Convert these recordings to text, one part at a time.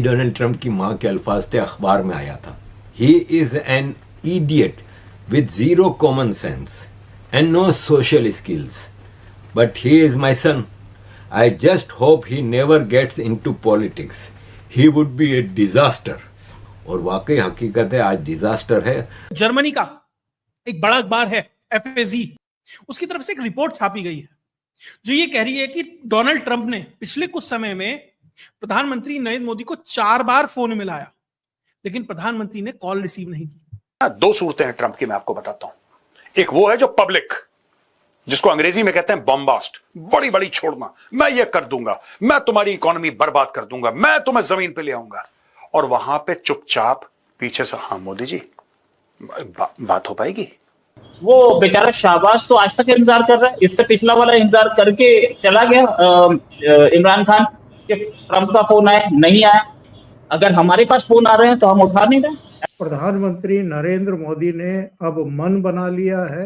Donald Trump की माँ के अल्फाज थे, अखबार में आया था, he is an idiot with zero common sense and no social skills. But he is my son. I just hope he never gets into politics. He would be a disaster. और वाकई हकीकत है, आज डिजास्टर है। Germany का एक बड़ा अखबार है FAZ, उसकी तरफ से एक रिपोर्ट छापी गई है जो ये कह रही है कि डोनाल्ड ट्रंप ने पिछले कुछ समय में प्रधानमंत्री नरेंद्र मोदी को 4 बार फोन मिलाया, लेकिन प्रधानमंत्री ने कॉल रिसीव नहीं की। दो सूरतें हैं ट्रंप की, मैं आपको बताता हूं। एक वो है जो पब्लिक, जिसको अंग्रेजी में कहते हैं बॉम्बास्ट, बड़ी बड़ी छोड़ना, मैं ये कर दूंगा, मैं तुम्हारी इकोनॉमी बर्बाद कर दूंगा, मैं तुम्हें जमीन पे ले आऊंगा। और वहां पे चुपचाप पीछे से, हाँ मोदी जी बात हो पाएगी। वो बेचारा शाहबाज तो आज तक इंतजार कर रहा है, इससे पिछला वाला इंतजार करके चला गया इमरान खान कि ट्रंप का फोन आया, नहीं आया। अगर हमारे पास फोन आ रहे हैं तो हम उठा नहीं रहे। प्रधानमंत्री नरेंद्र मोदी ने अब मन बना लिया है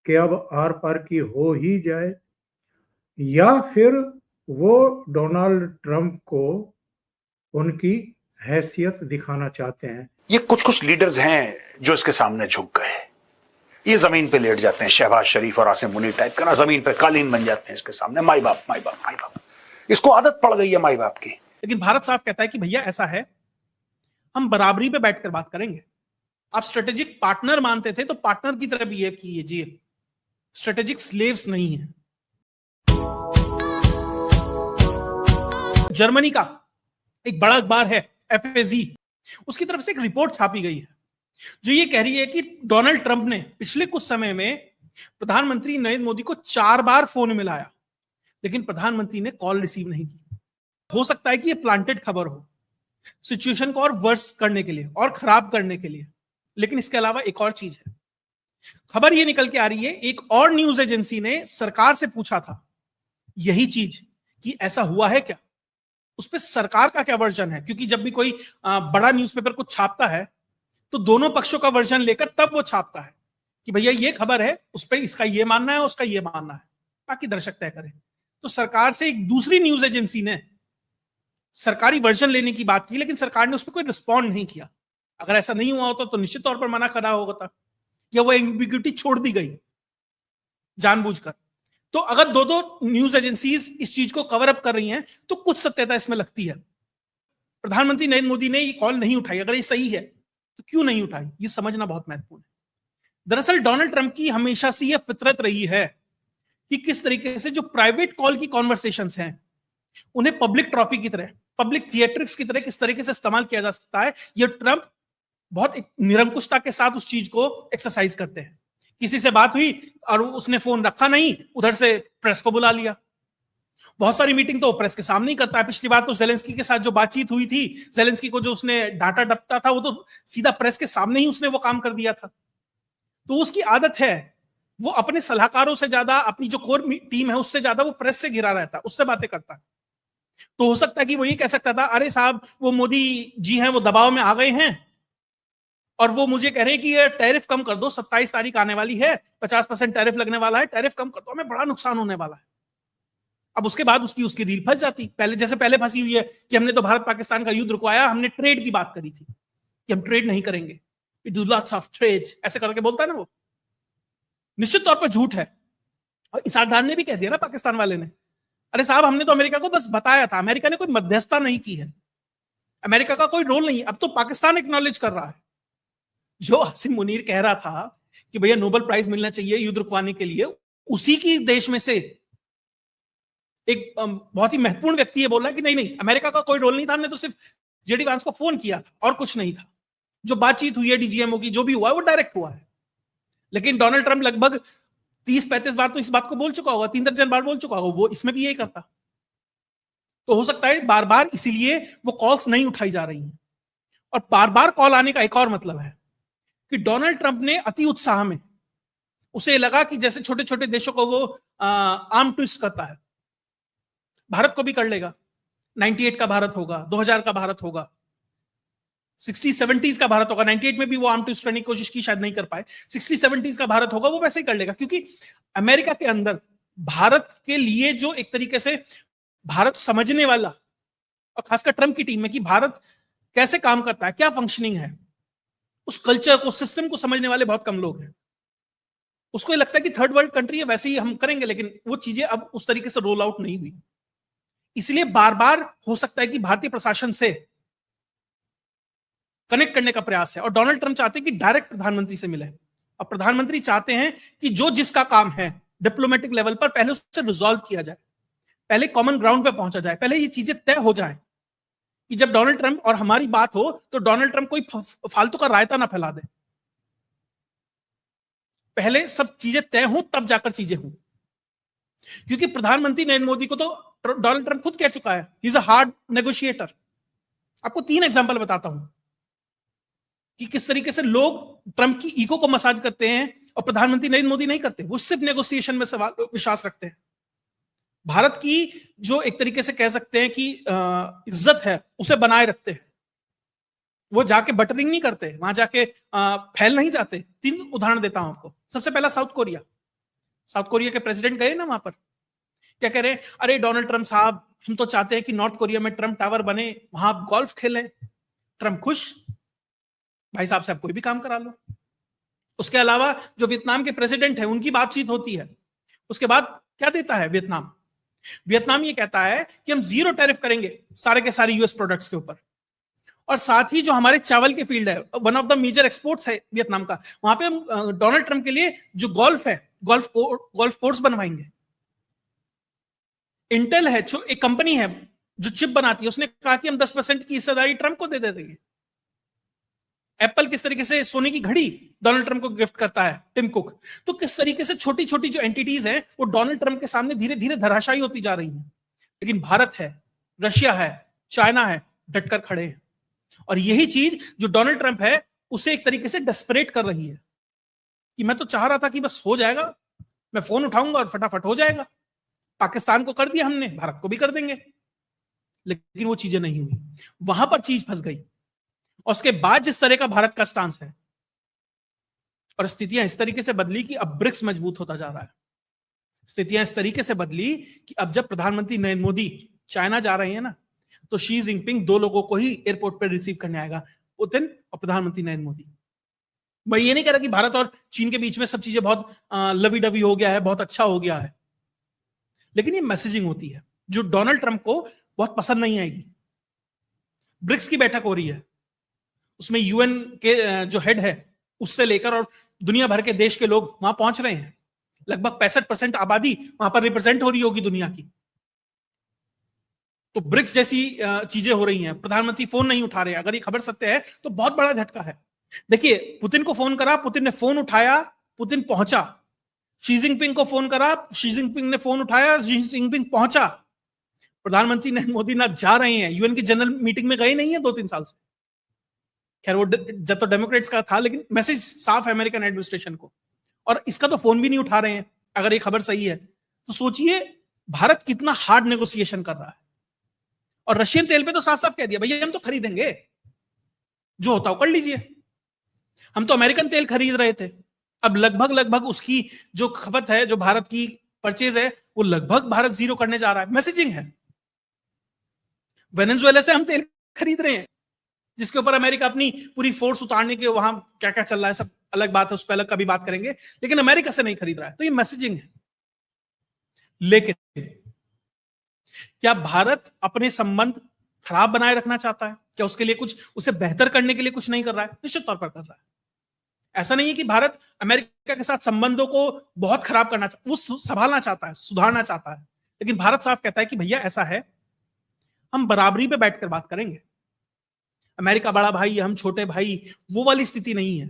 कि अब आर पार की हो ही जाए, या फिर वो डोनाल्ड ट्रंप को उनकी हैसियत दिखाना चाहते हैं। ये कुछ कुछ लीडर्स हैं जो इसके सामने झुक गए, ये जमीन पे लेट जाते हैं, शहबाज शरीफ और आसिम मुनीर टाइप का ना, जमीन पे कालीन बन जाते हैं इसके सामने। माई बाप माई बाप माई बाप, इसको आदत पड़ गई है माई बाप की। लेकिन भारत साफ कहता है कि भैया ऐसा है, हम बराबरी पे बैठकर बात करेंगे। आप स्ट्रेटेजिक पार्टनर मानते थे तो पार्टनर की तरह बिहेव कीजिए, स्ट्रेटेजिक स्लेव्स नहीं है। जर्मनी का एक बड़ा अखबार है FAZ, उसकी तरफ से एक रिपोर्ट छापी गई है जो ये कह रही है कि डोनाल्ड ट्रंप ने पिछले कुछ समय में प्रधानमंत्री नरेंद्र मोदी को 4 बार फोन मिलाया, लेकिन प्रधानमंत्री ने कॉल रिसीव नहीं की। हो सकता है कि ये प्लांटेड खबर हो, सिचुएशन को और वर्स करने के लिए और खराब करने के लिए, लेकिन इसके अलावा एक और चीज है। खबर ये निकल के आ रही है, एक और न्यूज एजेंसी ने सरकार से पूछा था यही चीज कि ऐसा हुआ है क्या, उस पर सरकार का क्या वर्जन है। क्योंकि जब भी कोई बड़ा न्यूज़पेपर कुछ छापता है तो दोनों पक्षों का वर्जन लेकर तब वो छापता है कि भैया ये खबर है, उस पर इसका ये मानना है, उसका ये मानना है, ताकि दर्शक तय करें। तो सरकार से एक दूसरी न्यूज एजेंसी ने सरकारी वर्जन लेने की बात की, लेकिन सरकार ने उस पर कोई रिस्पॉन्ड नहीं किया। अगर ऐसा नहीं हुआ होता तो निश्चित तौर पर मना करा होगा, या वो एम्बिग्यूटी छोड़ दी गई जानबूझकर। तो अगर दो दो न्यूज एजेंसीज इस चीज को कवर अप कर रही हैं तो कुछ सत्यता इसमें लगती है। प्रधानमंत्री नरेंद्र मोदी ने ये कॉल नहीं उठाई, अगर ये सही है तो क्यों नहीं उठाई, ये समझना बहुत महत्वपूर्ण है। दरअसल डोनाल्ड ट्रंप की हमेशा से यह फितरत रही है कि किस तरीके से जो प्राइवेट कॉल की कॉन्वर्सेशंस हैं उन्हें पब्लिक ट्रॉफी की तरह, पब्लिक थिएट्रिक्स की तरह किस तरीके से इस्तेमाल किया जा सकता है। यह ट्रंप बहुत एक निरंकुशता के साथ उस चीज को एक्सरसाइज करते हैं। किसी से बात हुई और उसने फोन रखा नहीं, उधर से प्रेस को बुला लिया। बहुत सारी मीटिंग तो प्रेस के सामने ही करता है। पिछली बार तो जेलेंस्की के साथ जो बातचीत हुई थी, जेलेंस्की को जो उसने डांटा डपटा था, वो तो सीधा प्रेस के सामने ही उसने वो काम कर दिया था। तो उसकी आदत है, वो अपने सलाहकारों से ज्यादा, अपनी जो कोर टीम है उससे ज्यादा वो प्रेस से घिरा रहता है, उससे बातें करता है। तो हो सकता है कि वो ये कह सकता था, अरे साहब वो मोदी जी हैं, वो दबाव में आ गए हैं और वो मुझे कह रहे हैं कि ये टैरिफ कम कर दो, 27 तारीख आने वाली है, 50% टैरिफ लगने वाला है, टैरिफ कम कर दो, हमें बड़ा नुकसान होने वाला है। अब उसके बाद उसकी रील फंस जाती, पहले फंसी हुई है कि हमने तो भारत पाकिस्तान का युद्ध रुकवाया, हमने ट्रेड की बात करी थी कि हम ट्रेड नहीं करेंगे, we do lots of trade, ऐसे करके बोलता है ना वो। निश्चित तौर पर झूठ है। और इसाक डार ने भी कह दिया ना पाकिस्तान वाले ने, अरे साहब हमने तो अमेरिका को बस बताया था, अमेरिका ने कोई मध्यस्थता नहीं की है, अमेरिका का कोई रोल नहीं है। अब तो पाकिस्तान एक्नॉलेज कर रहा है। जो आसिम मुनीर कह रहा था कि भैया नोबेल प्राइज मिलना चाहिए युद्ध रुकवाने के लिए, उसी की देश में से एक बहुत ही महत्वपूर्ण व्यक्ति ये बोल रहा है कि नहीं अमेरिका का कोई रोल नहीं था, हमने तो सिर्फ जेडी वांस को फोन किया था और कुछ नहीं था। जो बातचीत हुई है डीजीएमओ की, जो भी हुआ है वो डायरेक्ट हुआ है। लेकिन डोनाल्ड ट्रंप लगभग 30-35 बार तो इस बात को बोल चुका होगा, 3 दर्जन बार बोल चुका होगा, वो इसमें भी यही करता। तो हो सकता है बार बार इसीलिए वो कॉल्स नहीं उठाई जा रही हैं। और बार बार कॉल आने का एक और मतलब है कि डोनाल्ड ट्रंप ने अति उत्साह में, उसे लगा कि जैसे छोटे छोटे देशों को वो आर्म ट्विस्ट करता है, भारत को भी कर लेगा। 98 का भारत होगा, 2000 का भारत होगा, 60-70s का भारत होगा। 98 में भी वो आर्म ट्विस्ट करने की कोशिश की, शायद नहीं कर पाए। 60-70s का भारत होगा, वो वैसे ही कर लेगा। क्योंकि अमेरिका के अंदर भारत के लिए जो एक तरीके से भारत समझने वाला और खासकर ट्रंप की टीम में कि भारत कैसे काम करता है, क्या फंक्शनिंग है, उस कल्चर को, सिस्टम को समझने वाले बहुत कम लोग हैं। उसको ये लगता है कि थर्ड वर्ल्ड कंट्री है, वैसे ही हम करेंगे, लेकिन वो चीजें अब उस तरीके से रोल आउट नहीं हुई। इसलिए बार बार हो सकता है कि भारतीय प्रशासन से कनेक्ट करने का प्रयास है, और डोनाल्ड ट्रंप चाहते हैं कि डायरेक्ट प्रधानमंत्री से मिले, और प्रधानमंत्री चाहते हैं कि जो जिसका काम है डिप्लोमेटिक लेवल पर पहले उससे रिजॉल्व किया जाए, पहले कॉमन ग्राउंड पे पहुंचा जाए, पहले ये चीजें तय हो जाएं कि जब डोनाल्ड ट्रंप और हमारी बात हो तो डोनाल्ड ट्रंप कोई फालतू का रायता ना फैला दे। पहले सब चीजें तय हो तब जाकर चीजें हों, क्योंकि प्रधानमंत्री नरेंद्र मोदी को तो डोनाल्ड ट्रंप खुद कह चुका है, he is a hard negotiator. आपको 3 एग्जांपल बताता हूं कि किस तरीके से लोग ट्रंप की ईगो को मसाज करते हैं और प्रधानमंत्री नरेंद्र मोदी नहीं करते, वो सिर्फ नेगोशिएशन में विश्वास रखते हैं। भारत की जो एक तरीके से कह सकते हैं कि इज्जत है उसे बनाए रखते हैं, वो जाके बटरिंग नहीं करते, वहां जाके फैल नहीं जाते। 3 उदाहरण देता हूं आपको। सबसे पहला साउथ कोरिया के प्रेसिडेंट गए ना वहां पर, क्या कह रहे हैं, अरे डोनाल्ड ट्रंप साहब हम तो चाहते हैं कि नॉर्थ कोरिया में ट्रंप टावर बने, वहां गोल्फ खेलें। ट्रंप खुश, भाई साहब से आप कोई भी काम करा लो। उसके अलावा जो वियतनाम के प्रेसिडेंट है उनकी बातचीत होती है। उसके बाद क्या देता है वियतनाम ये कहता है कि हम 0 टैरिफ करेंगे सारे के सारे यूएस प्रोडक्ट्स के ऊपर, और साथ ही जो हमारे चावल के फील्ड है, one of the major exports है वियतनाम का, वहां पे हम डोनाल्ड ट्रंप के लिए जो गोल्फ कोर्स बनवाएंगे। इंटेल है जो एक कंपनी है जो चिप बनाती है, उसने कहा कि हम 10% की हिस्सेदारी ट्रंप को दे देंगे। एप्पल किस तरीके से सोने की घड़ी डोनाल्ड ट्रंप को गिफ्ट करता है, टिम कुक। तो किस तरीके से छोटी छोटी जो एंटिटीज हैं वो डोनाल्ड ट्रंप के सामने धीरे धीरे धराशायी होती जा रही हैं, लेकिन भारत है, रशिया है, चाइना है, डटकर खड़े हैं। और यही चीज जो डोनाल्ड ट्रंप है उसे एक तरीके से डेस्परेट कर रही है कि मैं तो चाह रहा था कि बस हो जाएगा, मैं फोन उठाऊंगा और फटाफट हो जाएगा। पाकिस्तान को कर दिया हमने, भारत को भी कर देंगे, लेकिन वो चीजें नहीं हुई, वहां पर चीज फंस गई। और उसके बाद जिस तरह का भारत का स्टांस है और स्थितियां इस तरीके से बदली कि अब ब्रिक्स मजबूत होता जा रहा है। स्थितियां इस तरीके से बदली कि अब जब प्रधानमंत्री नरेंद्र मोदी चाइना जा रहे हैं ना, तो शी जिनपिंग 2 लोगों को ही एयरपोर्ट पर रिसीव करने आएगा, पुतिन और प्रधानमंत्री नरेंद्र मोदी। मैं ये नहीं कह रहा कि भारत और चीन के बीच में सब चीजें बहुत लवी डवी हो गया है, बहुत अच्छा हो गया है, लेकिन ये मैसेजिंग होती है जो डोनाल्ड ट्रंप को बहुत पसंद नहीं आएगी। ब्रिक्स की बैठक हो रही है, उसमें यूएन के जो हेड है उससे लेकर और दुनिया भर के देश के लोग वहां पहुंच रहे हैं। लगभग 65% आबादी वहां पर रिप्रेजेंट हो रही होगी दुनिया की। तो ब्रिक्स जैसी चीजें हो रही हैं, प्रधानमंत्री फोन नहीं उठा रहे हैं। अगर ये खबर सत्य है तो बहुत बड़ा झटका है। देखिए, पुतिन को फोन करा, पुतिन ने फोन उठाया, पुतिन पहुंचा। शी जिनपिंग को फोन करा, शी जिनपिंग ने फोन उठाया, शी जिनपिंग पहुंचा। प्रधानमंत्री नरेंद्र मोदी ना जा रहे हैं, यूएन की जनरल मीटिंग में गए नहीं है 2-3 साल से। खैर वो जब तो डेमोक्रेट्स का था, लेकिन मैसेज साफ है अमेरिकन एडमिनिस्ट्रेशन को। और इसका तो फोन भी नहीं उठा रहे हैं अगर ये खबर सही है। तो सोचिए भारत कितना हार्ड नेगोशिएशन कर रहा है। और रशियन तेल पे तो साफ साफ कह दिया, भैया हम तो खरीदेंगे, जो होता हो कर लीजिए। हम तो अमेरिकन तेल खरीद रहे थे, अब लगभग उसकी जो खपत है, जो भारत की परचेज है, वो लगभग भारत 0 करने जा रहा है। मैसेजिंग है। वेनेजुएला से हम तेल खरीद रहे हैं, जिसके ऊपर अमेरिका अपनी पूरी फोर्स उतारने के, वहां क्या क्या चल रहा है सब अलग बात है, उस पर अलग कभी बात करेंगे, लेकिन अमेरिका से नहीं खरीद रहा है। तो ये मैसेजिंग है। लेकिन क्या भारत अपने संबंध खराब बनाए रखना चाहता है? क्या उसके लिए कुछ, उसे बेहतर करने के लिए कुछ नहीं कर रहा है? निश्चित तौर पर कर रहा है। ऐसा नहीं है कि भारत अमेरिका के साथ संबंधों को बहुत खराब करना चाहता है, वो संभालना चाहता है, सुधारना चाहता है। लेकिन भारत साफ कहता है कि भैया ऐसा है, हम बराबरी पे बैठकर बात करेंगे। अमेरिका बड़ा भाई, हम छोटे भाई, वो वाली स्थिति नहीं है।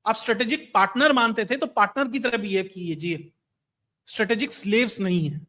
आप स्ट्रेटेजिक पार्टनर मानते थे तो पार्टनर की तरह बिहेव कीजिए, स्ट्रेटेजिक स्लेव्स नहीं है।